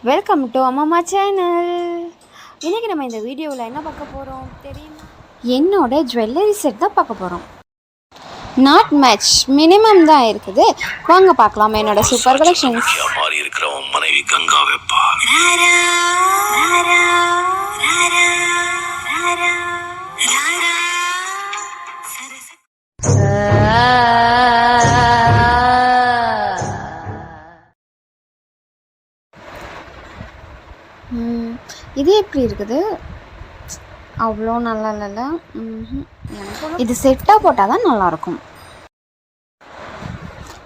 Welcome to அம்மம்மா channel. இன்றைக்கி நம்ம இந்த வீடியோவில் என்ன பார்க்க போகிறோம் தெரியுமா? என்னோட ஜுவல்லரி செட் தான் பார்க்க போகிறோம். நாட் மேட்ச் மினிமம் தான் இருக்குது. வாங்க பார்க்கலாம் என்னோட சூப்பர் கலெக்ஷன்ஸ். மாறி இருக்கிற மனைவி கங்கா வெப்பா இது எப்படி இருக்குது? அவ்வளோ நல்லா இல்லைல்ல. இது செட்டாக போட்டால் தான் நல்லாயிருக்கும்.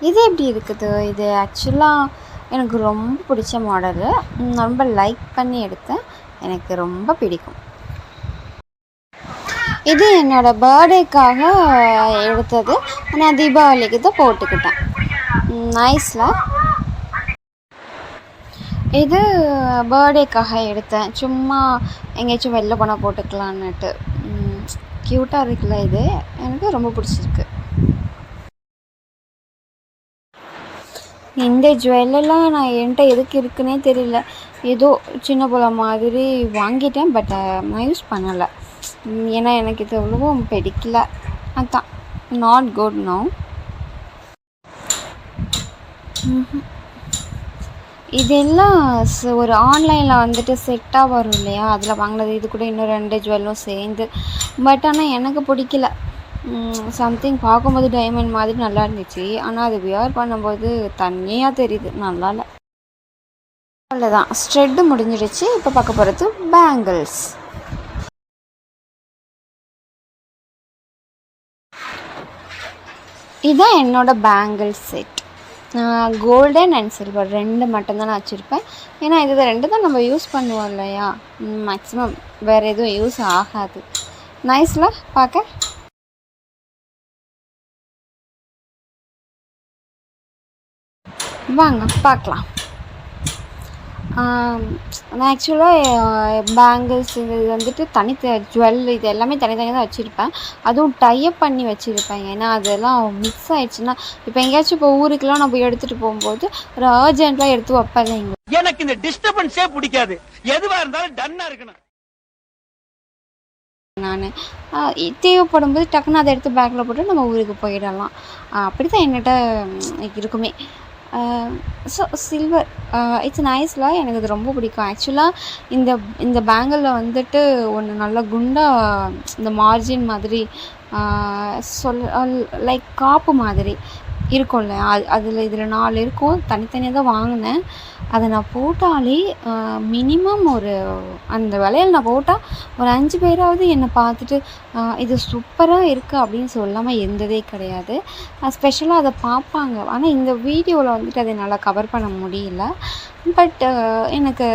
இது எப்படி இருக்குது? இது ஆக்சுவலாக எனக்கு ரொம்ப பிடிச்ச மாடலு. ரொம்ப லைக் பண்ணி எடுத்தேன். எனக்கு ரொம்ப பிடிக்கும். இது என்னோடய பர்த்டேக்காக எடுத்தது. நான் தீபாவளிக்கு தான் போட்டுக்கிட்டேன். நைஸில். இது பர்த்டேக்காக எடுத்தேன். சும்மா எங்கேயாச்சும் வெளில போனால் போட்டுக்கலான்னுட்டு. க்யூட்டாக இருக்குல்ல, இது எனக்கு ரொம்ப பிடிச்சிருக்கு. இந்த ஜுவல்லெல்லாம் நான் என்கிட்ட எதுக்கு இருக்குன்னே தெரியல. ஏதோ சின்ன பிள்ளை மாதிரி வாங்கிட்டேன். பட் நான் யூஸ் பண்ணலை. ஏன்னா எனக்கு இது எவ்வளவும் பிடிக்கல. அதான் நாட் குட் நோ. இதெல்லாம் ஒரு ஆன்லைனில் வந்துட்டு செட்டாக வரும் இல்லையா, அதில் வாங்கினது. இது கூட இன்னும் 2 ஜுவல்லும் சேர்ந்து. பட் ஆனால் எனக்கு பிடிக்கல. சம்திங் பார்க்கும்போது டைமண்ட் மாதிரி நல்லா இருந்துச்சு. ஆனால் அது வியர் பண்ணும்போது தண்ணியாக தெரியுது. நல்லா இல்லை. அவ்வளோதான், ஸ்ட்ரெட்டு முடிஞ்சிடுச்சு. இப்போ பார்க்க போகிறது பேங்கிள்ஸ். இதுதான் என்னோடய bangle set. Golden and silver 2 மட்டும்தான் நான் வச்சுருப்பேன். ஏன்னா இது 2 தான் நம்ம யூஸ் பண்ணுவோம் இல்லையா. மேக்ஸிமம் வேறு எதுவும் யூஸ் ஆகாது. நைஸில் பார்க்க. வாங்க பார்க்கலாம். நான் ஆக்சுவலாக பேங்கிள்ஸ் இது வந்துட்டு ஜுவல் இது எல்லாமே தனித்தனியாக தான் வச்சுருப்பேன். அதுவும் டைப் பண்ணி வச்சுருப்பேன். ஏன்னா அதெல்லாம் மிக்ஸ் ஆகிடுச்சுன்னா, இப்போ எங்கேயாச்சும் இப்போ ஊருக்கெல்லாம் நம்ம எடுத்துகிட்டு போகும்போது ஒரு அர்ஜென்ட்டாக எடுத்து வைப்பேன். எனக்கு இந்த டிஸ்டர்பன்ஸே பிடிக்காது. எதுவாக இருந்தாலும் டன்னாக இருக்கணும். நான் தேவைப்படும் போது டக்குன்னு அதை எடுத்து பேக்கில் போட்டு நம்ம ஊருக்கு போயிடலாம். அப்படி தான் என்கிட்ட இருக்குமே. ஸோ சில்வர் இட்ஸ் நைஸில். எனக்கு இது ரொம்ப பிடிக்கும். ஆக்சுவலாக இந்த பேங்கிளில் வந்துட்டு ஒன்று நல்லா குண்டாக இந்த மார்ஜின் மாதிரி லைக் காப்பு மாதிரி இருக்கும்ல, அதில் இதில் 4 இருக்கும். தனித்தனியாக தான் வாங்கினேன். அதை நான் போட்டாலே மினிமம் அந்த விலையில் நான் போட்டால் ஒரு 5 பேராவது என்னை பார்த்துட்டு இது சூப்பராக இருக்குது அப்படின்னு சொல்லாமல் இருந்ததே கிடையாது. ஸ்பெஷலாக அதை பார்ப்பாங்க. ஆனால் இந்த வீடியோவில் வந்துட்டு அதை என்னால் கவர் பண்ண முடியல. பட் எனக்கு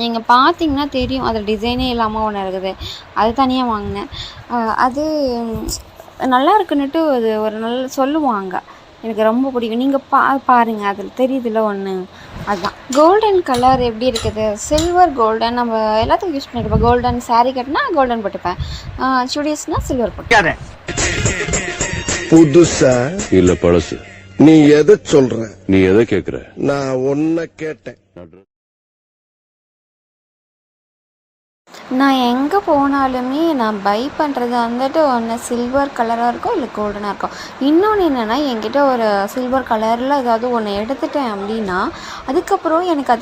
நீங்கள் பார்த்தீங்கன்னா தெரியும், அதில் டிசைனே இல்லாமல் ஒன்று இருக்குது. அது தனியாக வாங்கினேன். அது நல்லா இருக்குன்னுட்டு ஒரு நல்ல சொல்லுவாங்க. எனக்கு ரொம்ப பிடிக்கும். நீங்கள் பாருங்கள், அதில் தெரியுதுல ஒன்று. அதுதான் கோல்டன் கலர் எப்படி இருக்குது. சில்வர் கோல்டன் நம்ம எல்லாத்துக்கும் யூஸ் பண்ணியிருப்போம். கோல்டன் சாரீ கட்டினா கோல்டன் போட்டுப்பேன். சுடிஸ்னால் சில்வர் போட்டு. புதுசா இல்ல பழசு. நீ எதை சொல்ற? நீ எதை கேக்குற? நான் ஒன்ன கேட்டேன். நான் எங்கே போனாலுமே நான் பை பண்ணுறது வந்துட்டு ஒன்று சில்வர் கலராக இருக்கும், இல்லை கோல்டனாக இருக்கும். இன்னொன்று என்னென்னா, என்கிட்ட ஒரு சில்வர் கலரில் ஏதாவது ஒன்று எடுத்துட்டேன் அப்படின்னா அதுக்கப்புறம் எனக்கு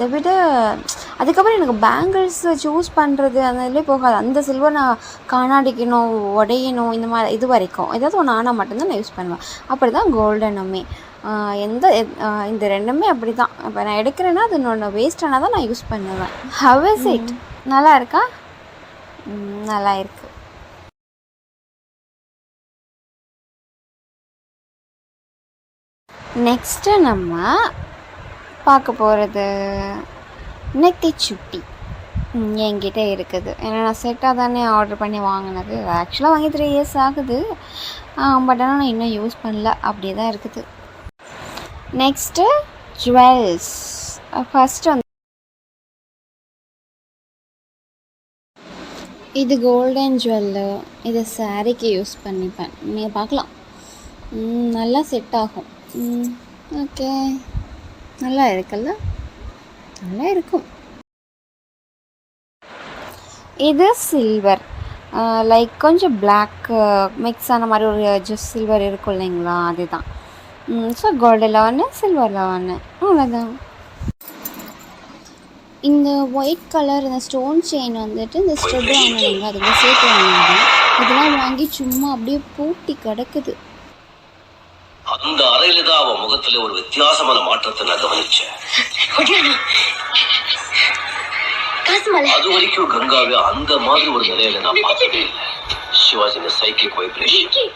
பேங்கிள்ஸ் சூஸ் பண்ணுறது அந்த போகாது. அந்த சில்வர் நான் காணாடிக்கணும், உடையணும், இந்த மாதிரி இது வரைக்கும் ஏதாவது ஒன்று ஆனால் மட்டும்தான் நான் யூஸ் பண்ணுவேன். அப்படி தான் கோல்டனுமே. இந்த 2மே அப்படி தான். இப்போ நான் எடுக்கிறேன்னா அது ஒன்று வேஸ்ட் ஆனால் தான் நான் யூஸ் பண்ணுவேன். How is it? நல்லா இருக்கா? நல்லா இருக்கு. நெக்ஸ்ட்டு நம்ம பார்க்க போகிறது நெத்தி சுட்டி. என்கிட்ட இருக்குது. ஏன்னா நான் செட்டாக தானே ஆர்டர் பண்ணி வாங்கினது. ஆக்சுவலாக வாங்கி 3 இயர்ஸ் ஆகுது. பட் ஆனால் நான் இன்னும் யூஸ் பண்ணல. அப்படியே தான் இருக்குது. Next jewels. ஃபஸ்ட்டு வந்து இது கோல்டன் ஜுவல்லு. இதை சாரீக்கு யூஸ் பண்ணிப்பேன். நீங்கள் பார்க்கலாம், நல்லா செட் ஆகும். ஓகே, நல்லா இருக்குல்ல. நல்லா இருக்கும். இது சில்வர், லைக் கொஞ்சம் பிளாக் மிக்ஸ் ஆன மாதிரி ஒரு ஜஸ்ட் சில்வர் இருக்கும் இல்லைங்களா, அதுதான். ஸோ கோல்டில் ஒன்று, சில்வரில் ஒன்று, அவ்வளோதான். இந்த ஒயிட் கலர் இந்த ஸ்டோன் செயின் வந்துட்டு இந்த ஸ்டெப் வாங்கினீங்க, அது வந்து சேர்த்து வாங்கினது. இதெல்லாம் வாங்கி சும்மா அப்படியே பூட்டி கிடக்குது. அந்த அறையில தான் அவன் முகத்துல ஒரு வித்தியாசமான மாற்றத்தை நான் கவனிச்சேன். அது வரைக்கும் கங்காவை அந்த மாதிரி ஒரு நிலையில நான் பார்த்ததே இல்லை. She was in a psychic vibration.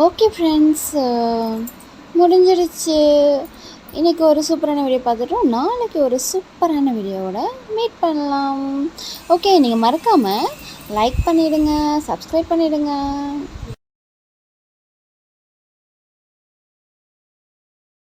Okay friends, முடிஞ்சிடுச்சு. இன்றைக்கி ஒரு சூப்பரான வீடியோ பார்த்துட்டோம். நாளைக்கு ஒரு சூப்பரான வீடியோவோட மீட் பண்ணலாம். ஓகே, நீங்கள் மறக்காமல் லைக் பண்ணிவிடுங்க, சப்ஸ்கிரைப் பண்ணிவிடுங்க.